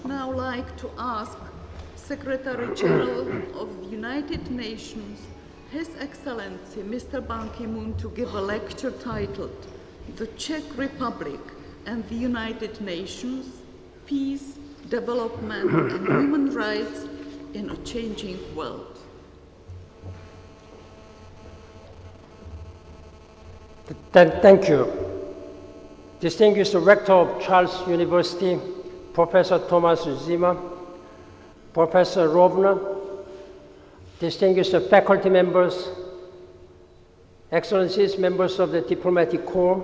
now like to ask Secretary General of the United Nations, His Excellency Mr. Ban Ki-moon, to give a lecture titled "The Czech Republic and the United Nations, Peace, Development and Human Rights in a Changing World." Thank you. Distinguished Rector of Charles University, Professor Thomas Zima, Professor Rovner, distinguished faculty members, Excellencies, members of the Diplomatic Corps,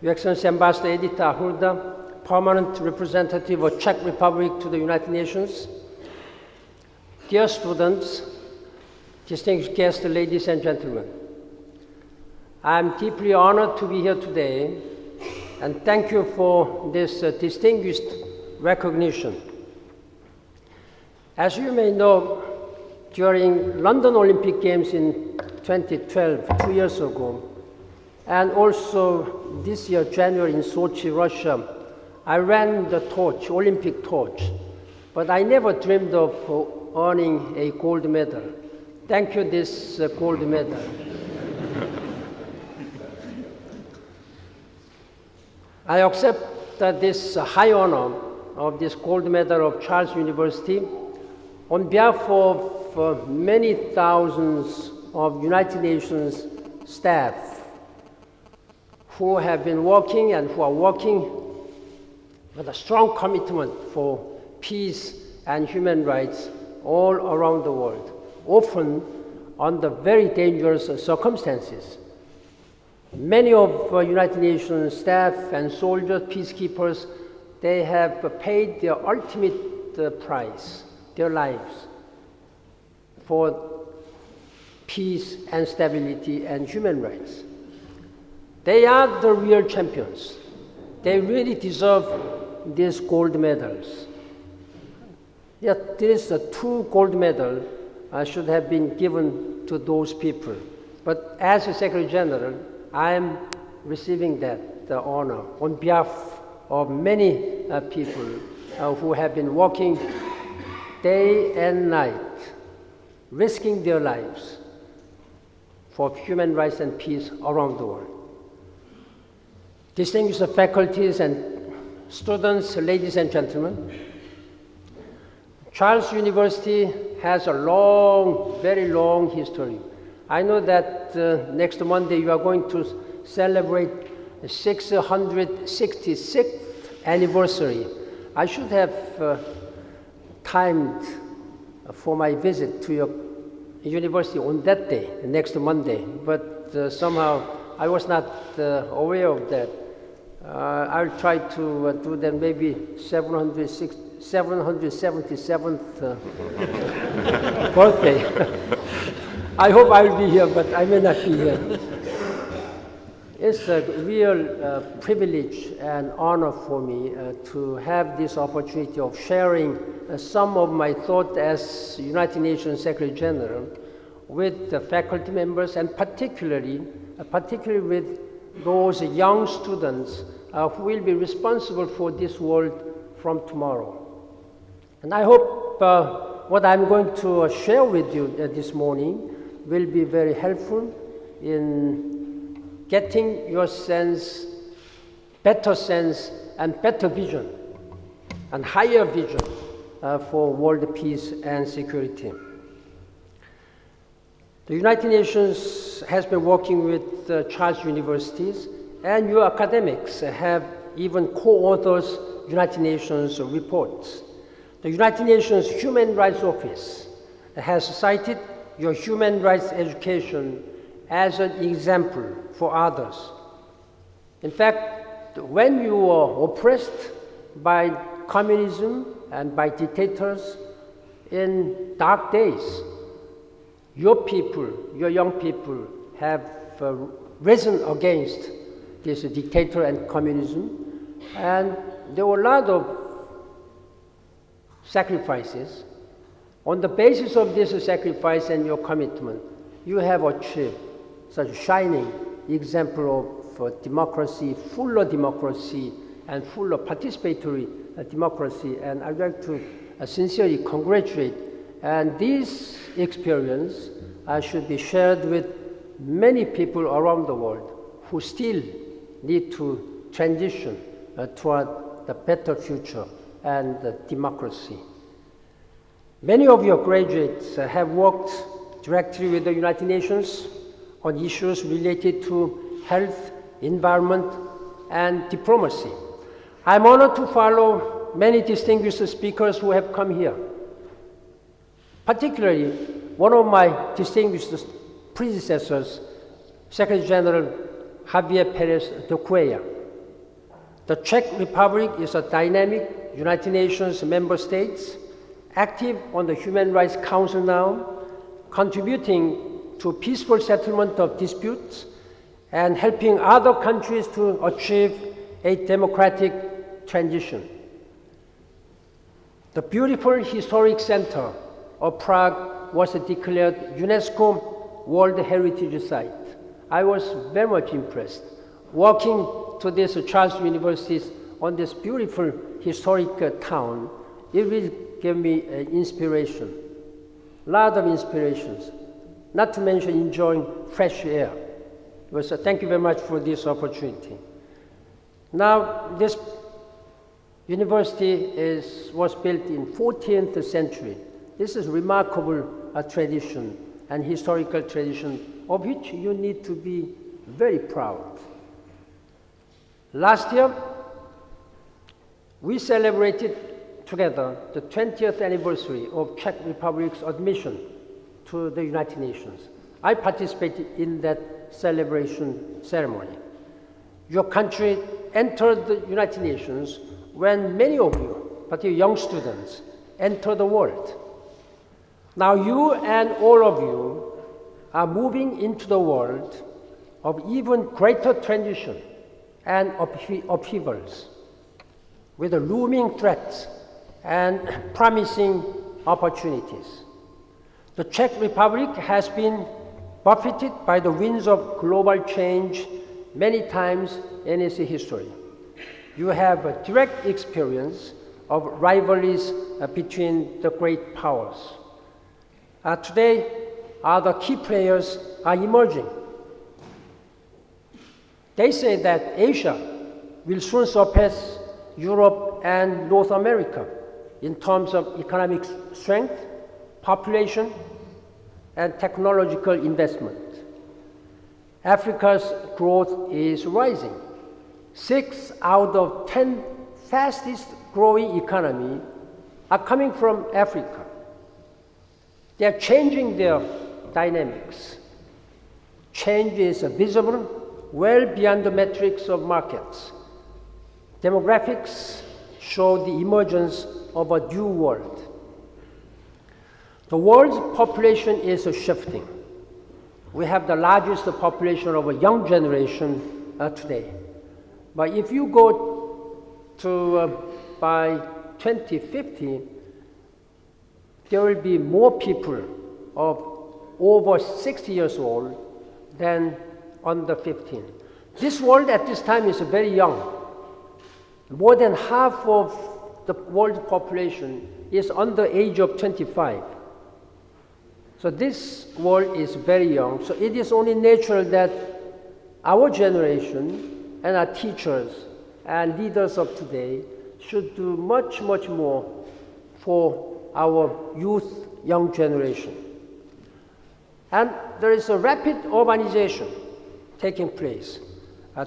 Your Excellency Ambassador Edita Hulda, Permanent Representative of Czech Republic to the United Nations, dear students, distinguished guests, ladies and gentlemen. I am deeply honored to be here today, and thank you for this distinguished recognition. As you may know, during London Olympic Games in 2012, 2 years ago, and also this year, January, in Sochi, Russia, I ran the torch, Olympic torch, but I never dreamed of earning a gold medal. Thank you, this gold medal. I accept this high honor of this gold medal of Charles University on behalf of many thousands of United Nations staff who have been working and who are working with a strong commitment for peace and human rights all around the world, often under very dangerous circumstances. Many of United Nations staff and soldiers, peacekeepers, they have paid their ultimate price, their lives, for peace and stability and human rights. They are the real champions. They really deserve these gold medals. Yet this two gold medals should have been given to those people. But as a Secretary General, I am receiving that honor on behalf of many people who have been working day and night, risking their lives for human rights and peace around the world. Distinguished faculties and students, ladies and gentlemen, Charles University has a long, very long history. I know that next Monday you are going to celebrate the 666th anniversary. I should have timed for my visit to your university on that day, next Monday, but somehow I was not aware of that. I'll try to do that maybe 777th birthday. I hope I'll be here, but I may not be here. It's a real privilege and honor for me to have this opportunity of sharing some of my thoughts as United Nations Secretary General with the faculty members, and particularly with those young students who will be responsible for this world from tomorrow. And I hope what I'm going to share with you this morning will be very helpful in getting your better sense and better vision and higher vision for world peace and security. The United Nations has been working with Charles Universities, and your academics have even co-authored United Nations reports. The United Nations Human Rights Office has cited your human rights education as an example for others. In fact, when you were oppressed by communism and by dictators in dark days, your people, your young people, have risen against this dictator and communism, and there were a lot of sacrifices. On the basis of this sacrifice and your commitment, you have achieved such a shining example of democracy, fuller democracy and full of participatory democracy. And I'd like to sincerely congratulate. And this experience should be shared with many people around the world who still need to transition toward the better future and democracy. Many of your graduates have worked directly with the United Nations on issues related to health, environment, and diplomacy. I'm honored to follow many distinguished speakers who have come here. Particularly, one of my distinguished predecessors, Secretary General Javier Pérez de Cuellar. The Czech Republic is a dynamic United Nations member state, active on the Human Rights Council now, contributing to peaceful settlement of disputes and helping other countries to achieve a democratic transition. The beautiful historic center of Prague was declared UNESCO World Heritage Site. I was very much impressed. Walking to this Charles University on this beautiful historic town, it will give me inspiration, a lot of inspirations, not to mention enjoying fresh air. Thank you very much for this opportunity. Now, this university was built in 14th century. This is remarkable tradition and historical tradition of which you need to be very proud. Last year, we celebrated together the 20th anniversary of Czech Republic's admission to the United Nations. I participated in that celebration ceremony. Your country entered the United Nations when many of you, particularly young students, enter the world. Now you and all of you are moving into the world of even greater transition and upheavals, with the looming threats and promising opportunities. The Czech Republic has been buffeted by the winds of global change many times in its history. You have a direct experience of rivalries between the great powers. Today, other key players are emerging. They say that Asia will soon surpass Europe and North America in terms of economic strength, population, and technological investment. Africa's growth is rising. 6 out of 10 fastest growing economies are coming from Africa. They are changing their dynamics. Change is visible well beyond the metrics of markets. Demographics show the emergence of a new world. The world's population is shifting. We have the largest population of a young generation today. But if you go to by 2050, there will be more people of over 60 years old than under 15. This world at this time is very young. More than half of the world's population is under the age of 25. So this world is very young. So it is only natural that our generation and our teachers and leaders of today should do much, much more for our youth, young generation. And there is a rapid urbanization taking place.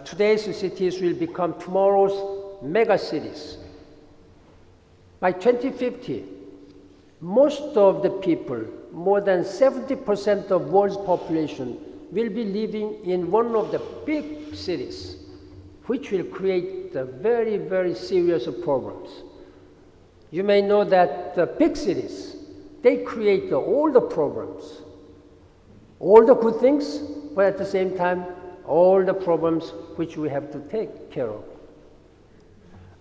Today's cities will become tomorrow's mega cities. By 2050, most of the people, more than 70% of the world's population, will be living in one of the big cities, which will create very, very serious problems. You may know that the big cities, they create all the problems, all the good things, but at the same time, all the problems which we have to take care of.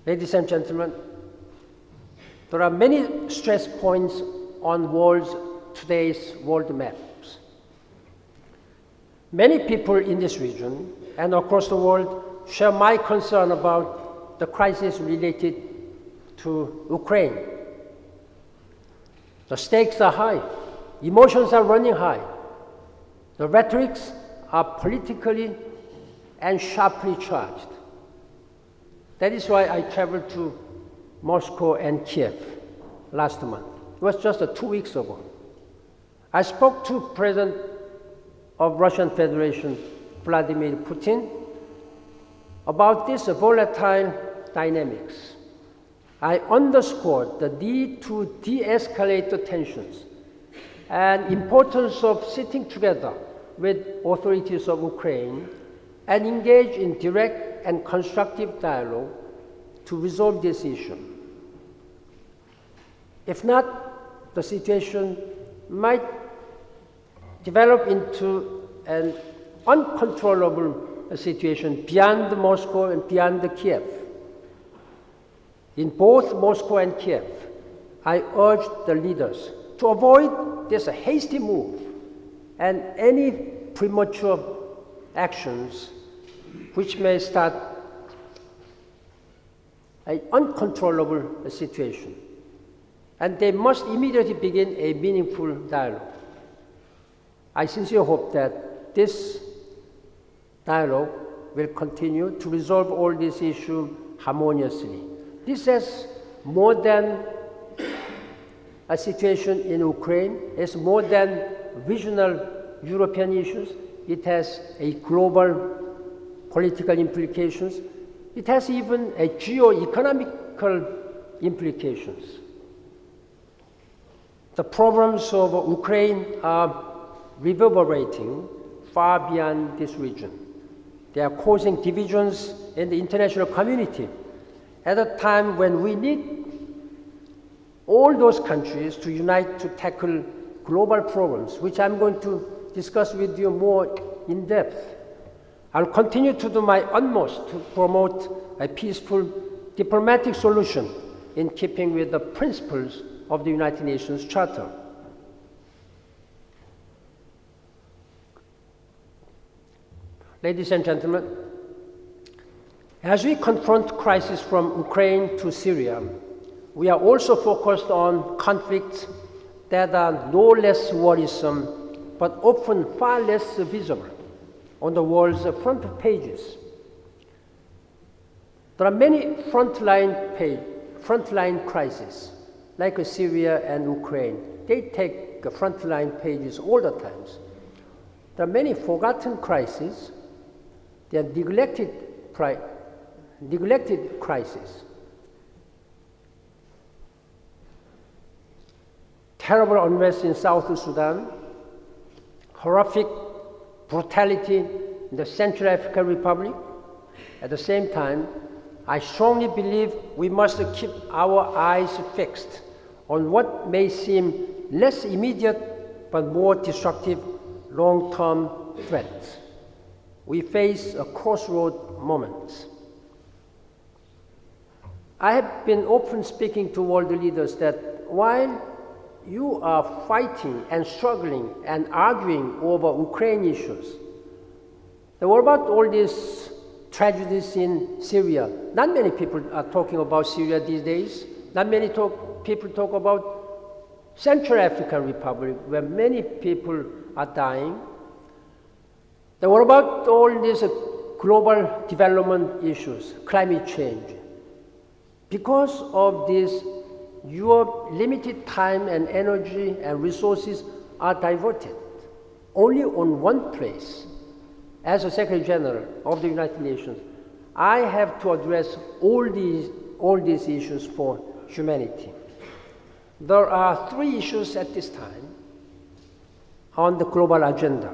Ladies and gentlemen, there are many stress points on today's world maps. Many people in this region and across the world share my concern about the crisis related to Ukraine. The stakes are high, emotions are running high, the rhetorics are politically and sharply charged. That is why I traveled to Moscow and Kiev last month. It was just 2 weeks ago. I spoke to President of Russian Federation, Vladimir Putin, about this volatile dynamics. I underscored the need to de-escalate the tensions and importance of sitting together with authorities of Ukraine and engage in direct and constructive dialogue to resolve this issue. If not, the situation might develop into an uncontrollable situation beyond Moscow and beyond Kiev. In both Moscow and Kiev, I urged the leaders to avoid this hasty move and any premature actions which may start an uncontrollable situation. And they must immediately begin a meaningful dialogue. I sincerely hope that this dialogue will continue to resolve all these issues harmoniously. This is more than a situation in Ukraine. It's more than regional European issues. It has a global political implications. It has even a geo-economical implications. The problems of Ukraine are reverberating far beyond this region. They are causing divisions in the international community at a time when we need all those countries to unite to tackle global problems, which I'm going to discuss with you more in depth. I'll continue to do my utmost to promote a peaceful diplomatic solution in keeping with the principles of the United Nations Charter. Ladies and gentlemen, as we confront crisis from Ukraine to Syria, we are also focused on conflicts that are no less worrisome, but often far less visible on the world's front pages. There are many frontline crises, like Syria and Ukraine. They take frontline pages all the times. There are many forgotten crises. They are neglected crises. Terrible unrest in South Sudan, horrific brutality in the Central African Republic. At the same time, I strongly believe we must keep our eyes fixed on what may seem less immediate but more destructive long-term threats. We face a crossroad moment. I have been often speaking to world leaders that while you are fighting and struggling and arguing over Ukraine issues, what about all these tragedies in Syria? Not many people are talking about Syria these days. Not many people talk about Central African Republic, where many people are dying. Then what about all these global development issues, climate change? Because of this, your limited time and energy and resources are diverted only on one place. As a Secretary General of the United Nations, I have to address all these issues for humanity. There are 3 issues at this time on the global agenda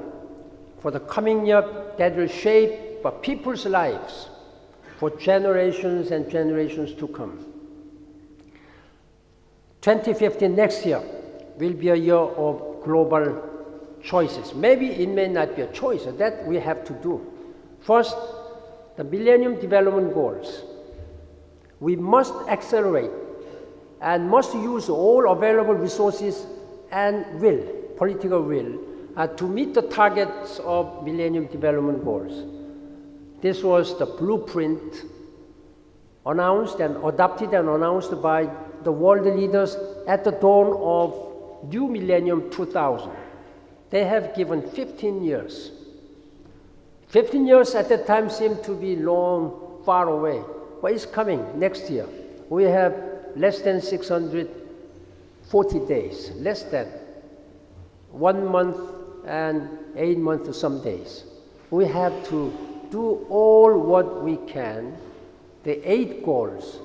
for the coming year that will shape people's lives for generations and generations to come. 2015, next year, will be a year of global choices. Maybe it may not be a choice, that we have to do. First, the Millennium Development Goals. We must accelerate and must use all available resources and political will, to meet the targets of Millennium Development Goals. This was the blueprint announced and adopted and announced by the world leaders at the dawn of new millennium 2000. They have given 15 years. 15 years at that time seemed to be long, far away. But it's coming next year. We have less than 640 days, less than 1 month and 8 months some days. We have to do all what we can, the 8 goals,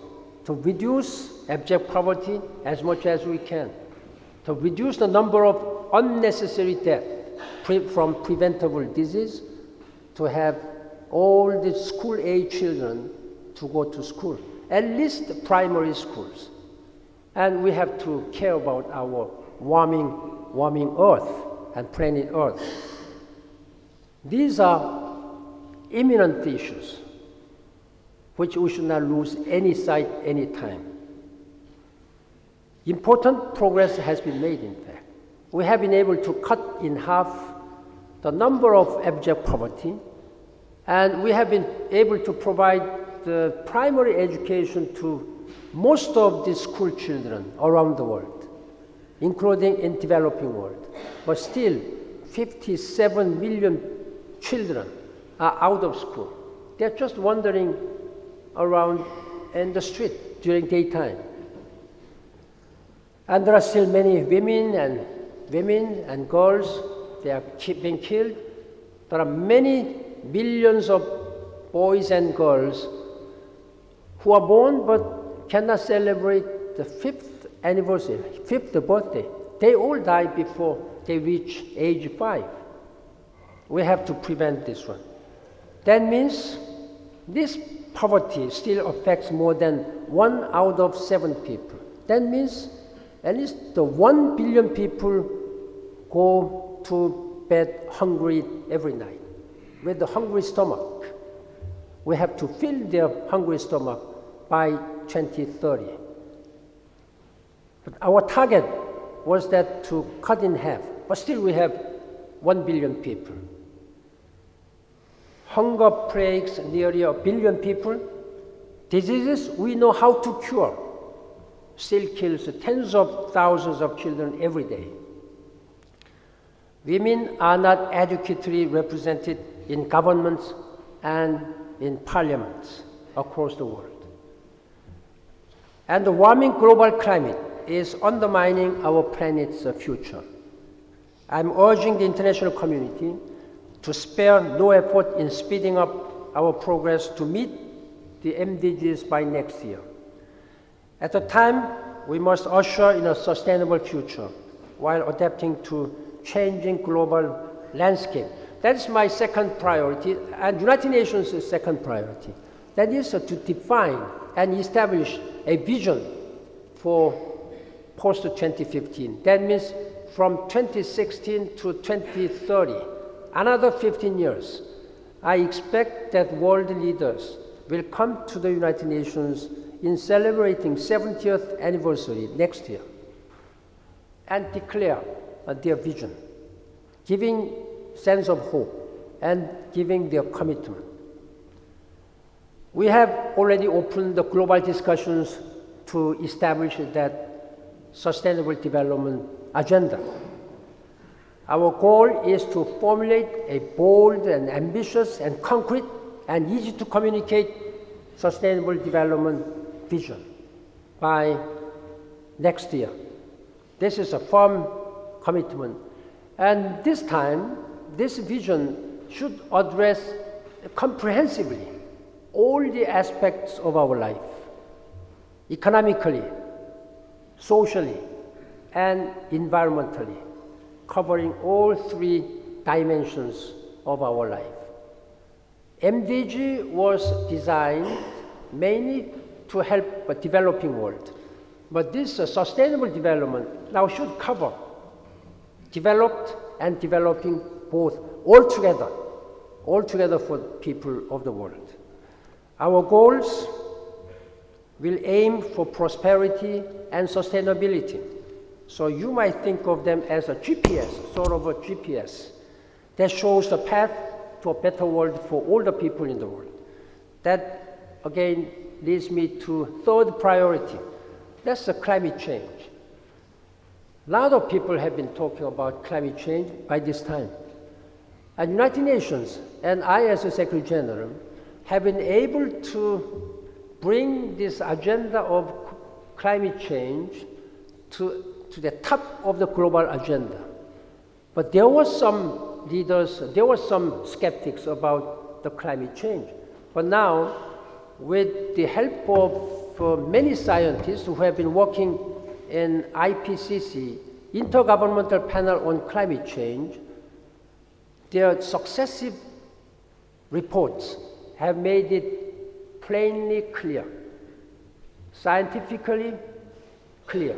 to reduce abject poverty as much as we can, to reduce the number of unnecessary death from preventable disease, to have all the school-age children to go to school, at least primary schools. And we have to care about our warming Earth and planet Earth. These are imminent issues which we should not lose any sight, any time. Important progress has been made, in fact. We have been able to cut in half the number of abject poverty, and we have been able to provide the primary education to most of the school children around the world, including in developing world. But still, 57 million children are out of school. They're just wandering around in the street during daytime. And there are still many women and girls, they are being killed. There are many millions of boys and girls who are born but cannot celebrate the 5th anniversary, 5th birthday. They all die before they reach age 5. We have to prevent this one. That means this poverty still affects more than 1 out of 7 people. That means at least the 1 billion people go to bed hungry every night with a hungry stomach. We have to fill their hungry stomach by 2030. But our target was that to cut in half, but still we have 1 billion people. Hunger plagues nearly 1 billion people. Diseases we know how to cure still kills tens of thousands of children every day. Women are not adequately represented in governments and in parliaments across the world. And the warming global climate is undermining our planet's future. I'm urging the international community to spare no effort in speeding up our progress to meet the MDGs by next year. At the time, we must usher in a sustainable future while adapting to changing global landscape. That's my second priority, and United Nations' second priority. That is to define and establish a vision for post-2015. That means from 2016 to 2030, another 15 years. I expect that world leaders will come to the United Nations in celebrating 70th anniversary next year and declare their vision, giving sense of hope and giving their commitment. We have already opened the global discussions to establish that sustainable development agenda. Our goal is to formulate a bold and ambitious and concrete and easy to communicate sustainable development vision by next year. This is a firm commitment. And this time, this vision should address comprehensively all the aspects of our life, economically, socially, and environmentally, covering all 3 dimensions of our life. MDG was designed mainly to help the developing world, but this sustainable development now should cover developed and developing both, all together for people of the world. Our goals will aim for prosperity and sustainability. So you might think of them as a GPS, sort of a GPS, that shows the path to a better world for all the people in the world. That, again, leads me to third priority. That's the climate change. A lot of people have been talking about climate change by this time. And United Nations and I as a Secretary General have been able to bring this agenda of climate change to the top of the global agenda. But there were some leaders, there were some skeptics about the climate change. But now, with the help of many scientists who have been working in IPCC, Intergovernmental Panel on Climate Change, their successive reports have made it plainly clear, scientifically clear,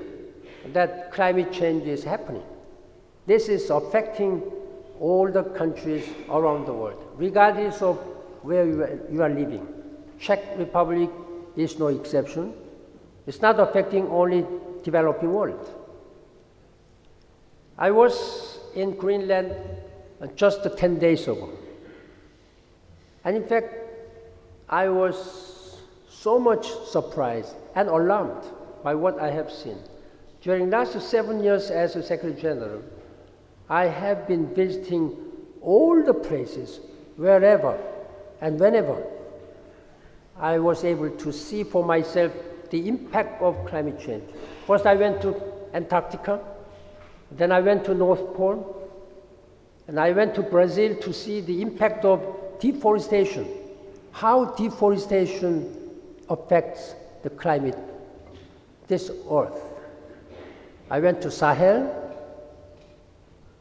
that climate change is happening. This is affecting all the countries around the world, regardless of where you are living. Czech Republic is no exception. It's not affecting only developing world. I was in Greenland just 10 days ago. And in fact, I was so much surprised and alarmed by what I have seen. During the last 7 years as a Secretary General, I have been visiting all the places, wherever and whenever I was able to see for myself the impact of climate change. First I went to Antarctica, then I went to North Pole, and I went to Brazil to see the impact of deforestation, how deforestation affects the climate, this earth. I went to Sahel,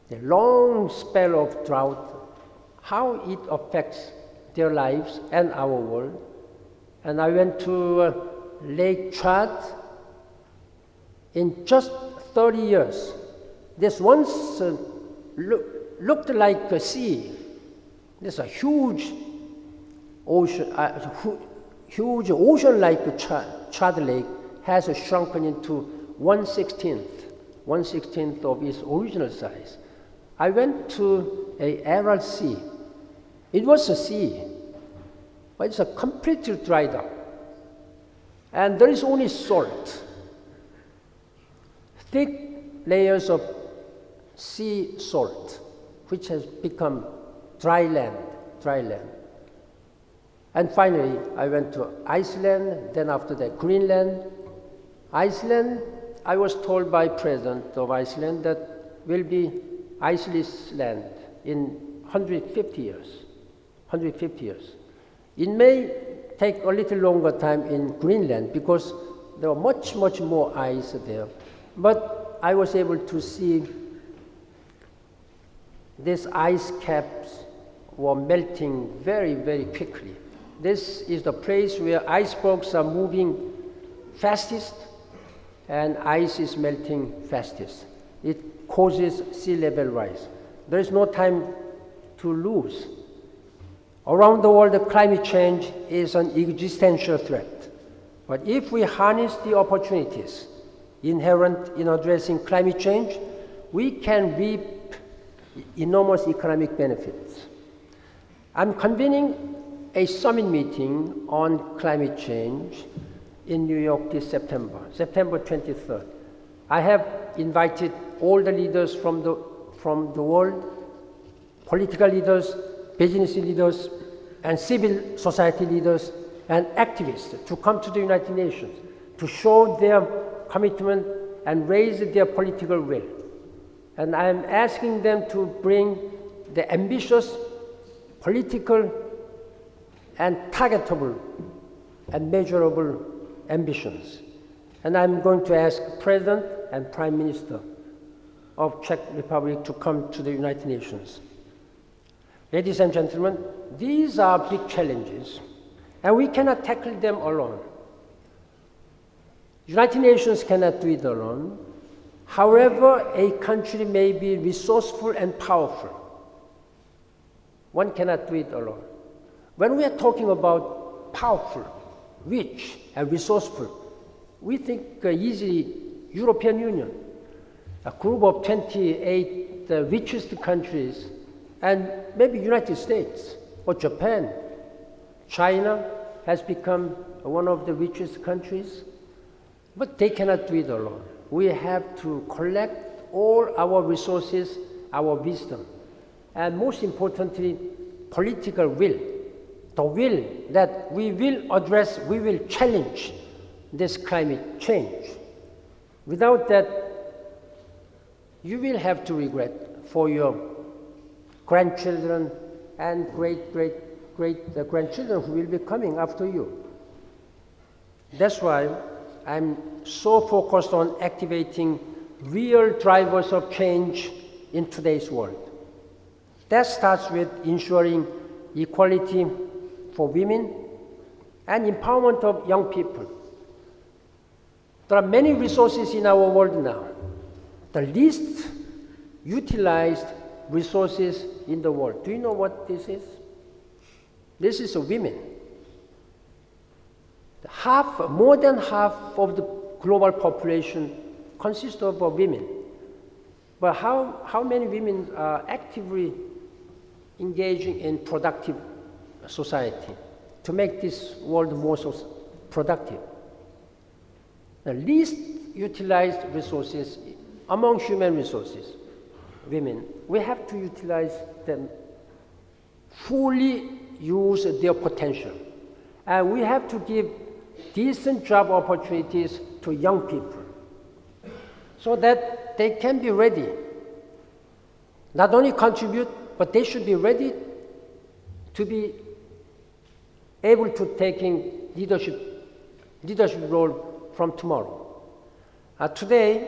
the long spell of drought, how it affects their lives and our world. And I went to Lake Chad. In just 30 years, this once looked like a sea. There's a huge ocean, huge ocean-like Chad Lake has shrunken into 1/16th of its original size. I went to a Aral Sea. It was a sea, but it's a completely dried up. And there is only salt, thick layers of sea salt, which has become dry land. And finally, I went to Iceland, then after that, Greenland. Iceland, I was told by President of Iceland that will be Iceland's land in 150 years. 150 years. It may take a little longer time in Greenland because there are much more ice there. But I was able to see these ice caps were melting very quickly. This is the place where icebergs are moving fastest and ice is melting fastest. It causes sea level rise. There is no time to lose. Around the world, the climate change is an existential threat. But if we harness the opportunities inherent in addressing climate change, we can reap enormous economic benefits. I'm convening a summit meeting on climate change in New York this September 23rd. I have invited all the leaders from the world, political leaders, business leaders, and civil society leaders and activists to come to the United Nations to show their commitment and raise their political will. And I am asking them to bring the ambitious, political, and targetable and measurable ambitions. And I'm going to ask President and Prime Minister of Czech Republic to come to the United Nations. Ladies and gentlemen, these are big challenges, and we cannot tackle them alone. United Nations cannot do it alone. However, a country may be resourceful and powerful. One cannot do it alone. When we are talking about powerful, rich, and resourceful, we think easily European Union, a group of 28 richest countries, and maybe United States, or Japan, China, has become one of the richest countries, but they cannot do it alone. We have to collect all our resources, our wisdom, and most importantly, political will. The will that we will address, we will challenge this climate change. Without that, you will have to regret for your grandchildren and great-grandchildren who will be coming after you. That's why I'm so focused on activating real drivers of change in today's world. That starts with ensuring equality for women and empowerment of young people. There are many resources in our world now. The least utilized resources in the world. Do you know what this is? This is women. More than half of the global population consists of women. But how many women are actively engaging in productive society to make this world more productive? The least utilized resources among human resources, women. We have to utilize them, fully use their potential. And we have to give decent job opportunities to young people so that they can be ready, not only contribute, but they should be ready to be able to take leadership role from tomorrow. Today,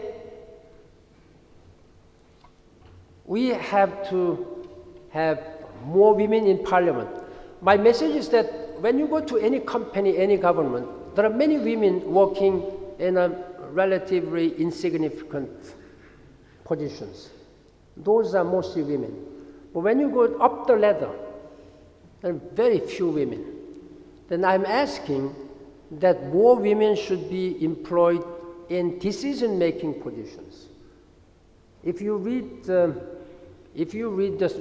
we have to have more women in parliament. My message is that when you go to any company, any government, there are many women working in relatively insignificant positions. Those are mostly women. But when you go up the ladder, there are very few women. Then I'm asking that more women should be employed in decision-making positions. If you read the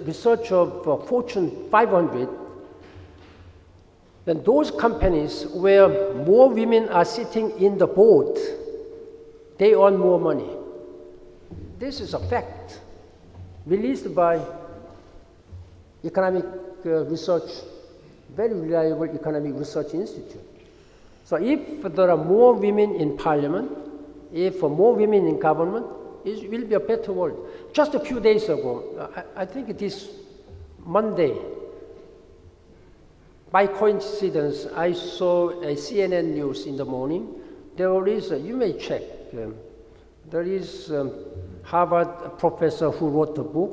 research of Fortune 500, then those companies where more women are sitting in the board, they earn more money. This is a fact released by economic research, very reliable economic research institute. So if there are more women in parliament, if more women in government, it will be a better world. Just a few days ago, I think it is Monday, by coincidence, I saw a CNN news in the morning. There is, you may check, there is a Harvard professor who wrote a book,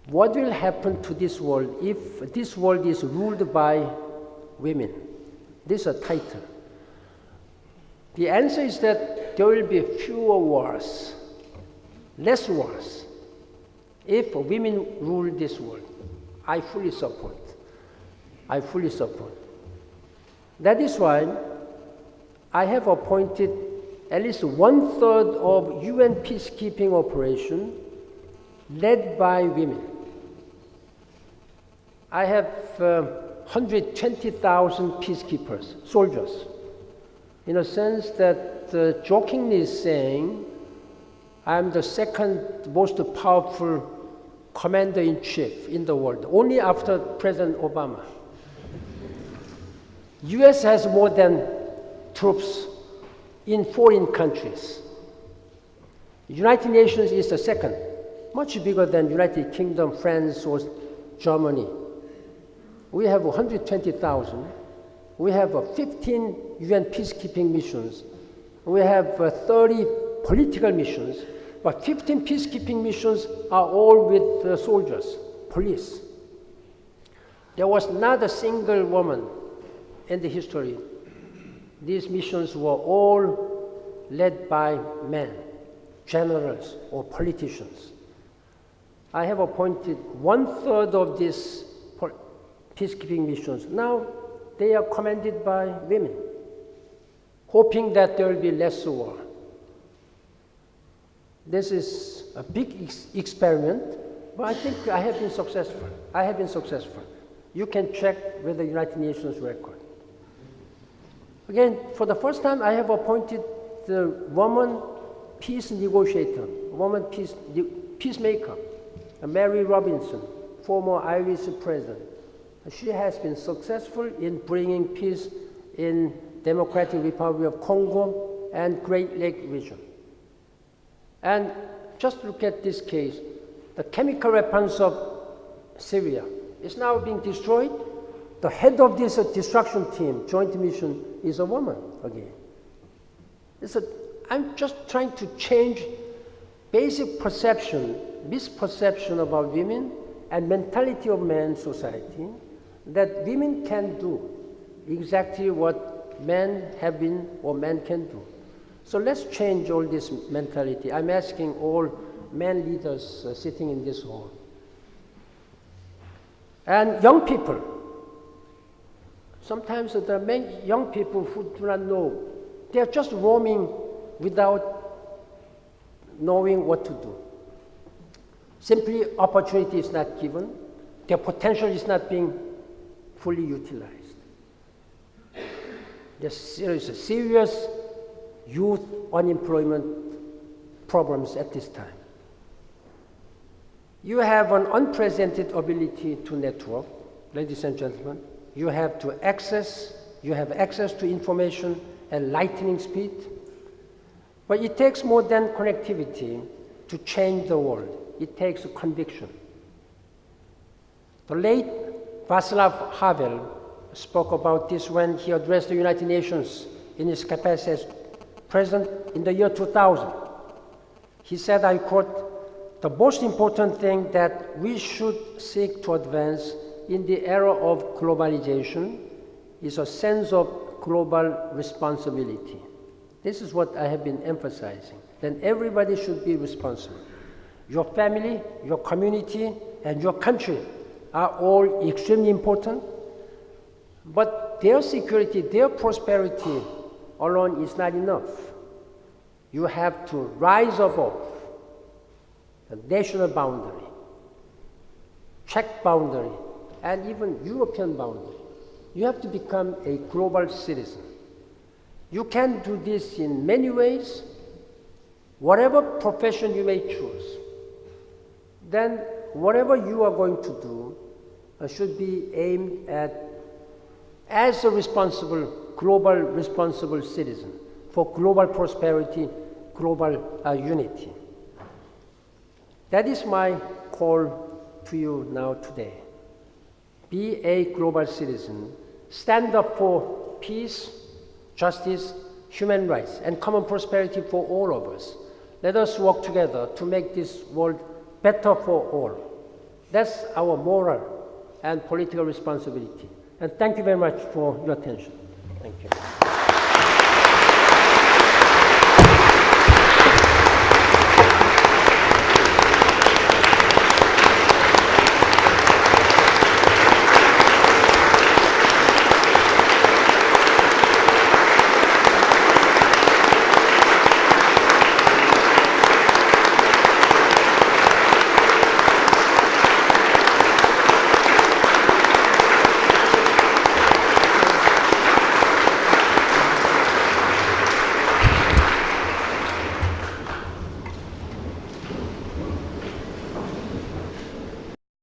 What Will Happen to This World If This World is Ruled by Women? This is a title. The answer is that there will be fewer wars, less wars, if women rule this world. I fully support. I fully support. That is why I have appointed at least 1/3 of UN peacekeeping operation led by women. I have 120,000 peacekeepers, soldiers, in a sense that jokingly saying, I'm the second most powerful commander-in-chief in the world, only after President Obama. US has more than troops in foreign countries. United Nations is the second, much bigger than United Kingdom, France, or Germany. We have 120,000. We have 15 UN peacekeeping missions. We have 30 political missions, but 15 peacekeeping missions are all with soldiers, police. There was not a single woman in the history. These missions were all led by men, generals or politicians. I have appointed 1/3 of these peacekeeping missions. Now they are commanded by women, hoping that there will be less war. This is a big experiment, but I think I have been successful. I have been successful. You can check with the United Nations record. Again, for the first time, I have appointed the woman peace negotiator, woman peacemaker, Mary Robinson, former Irish president. She has been successful in bringing peace in Democratic Republic of Congo and Great Lake region. And just look at this case. The chemical weapons of Syria is now being destroyed. The head of this destruction team, joint mission, is a woman again. I'm just trying to change basic perception, misperception about women and mentality of man's society, that women can do exactly what men have been or men can do. So let's change all this mentality. I'm asking all men leaders sitting in this hall. And young people, sometimes there are many young people who do not know. They are just roaming without knowing what to do. Simply opportunity is not given. Their potential is not being fully utilized. There's serious youth unemployment problems at this time. You have an unprecedented ability to network, ladies and gentlemen. You have access to information at lightning speed. But it takes more than connectivity to change the world. It takes a conviction. The late Václav Havel spoke about this when he addressed the United Nations in his capacity as president in the year 2000. He said, I quote, "The most important thing that we should seek to advance in the era of globalization is a sense of global responsibility." This is what I have been emphasizing. Then everybody should be responsible. Your family, your community, and your country are all extremely important, but their security, their prosperity alone is not enough. You have to rise above the national boundary, Czech boundary, and even European boundary. You have to become a global citizen. You can do this in many ways, whatever profession you may choose. Then whatever you are going to do should be aimed at as a responsible, global responsible citizen for global prosperity, global unity. That is my call to you now today. Be a global citizen. Stand up for peace, justice, human rights, and common prosperity for all of us. Let us work together to make this world better for all. That's our moral and political responsibility. And thank you very much for your attention. Thank you.